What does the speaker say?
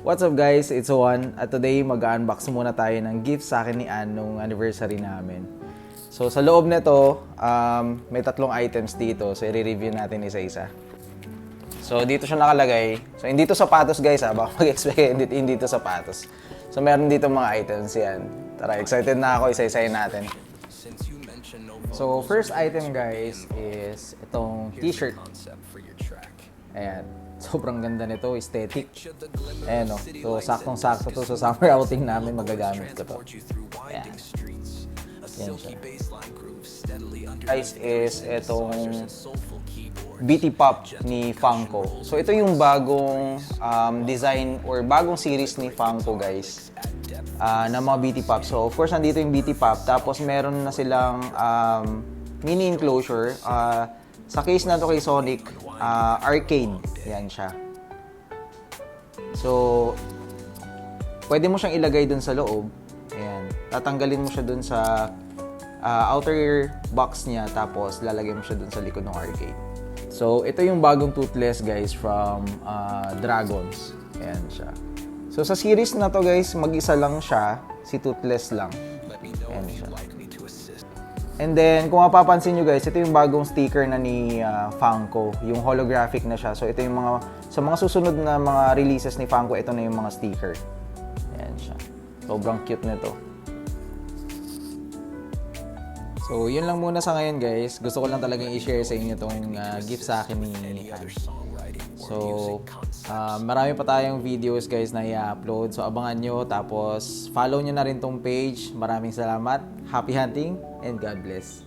What's up guys? It's Juan at today mag-unbox muna tayo ng gift sa akin ni Ann nung anniversary namin. So sa loob nito, may 3 items dito. So i-review natin isa-isa. So dito siya nakalagay. So hindi to sapatos guys ha. Baka mag-expect hindi to sapatos. So meron dito mga items yan. Tara, excited na ako. Isa-isayin natin. So first item guys is itong t-shirt. Ayan. Sobrang ganda nito, aesthetic. Ayan o. So, saktong-sakto to sa summer outing namin, magagamit ko to. Ayan. Ayan siya. Guys, is itong BT Pop ni Funko. So, ito yung bagong design or bagong series ni Funko, guys. Na mga BT Pop. So, of course, nandito yung BT Pop. Tapos, meron na silang mini enclosure. Sa case na to kay Sonic, arcade. Yan siya. So, pwede mo siyang ilagay dun sa loob. Ayan. Tatanggalin mo siya dun sa outer box niya. Tapos, lalagay mo siya dun sa likod ng arcade. So, ito yung bagong Toothless, guys, from Dragons. Ayan siya. So, sa series na to, guys, mag-isa lang siya. Si Toothless lang. Ayan siya. And then, kung mapapansin nyo guys, ito yung bagong sticker na ni Funko. Yung holographic na siya. So, ito yung sa mga susunod na mga releases ni Funko, ito na yung mga sticker. Ayan siya. Sobrang cute nito. So, yun lang muna sa ngayon guys. Gusto ko lang talagang i-share sa inyo itong gift sa akin ni Ann. So, marami pa tayong videos guys na i-upload. So, abangan nyo. Tapos, follow nyo na rin tong page. Maraming salamat. Happy hunting and God bless.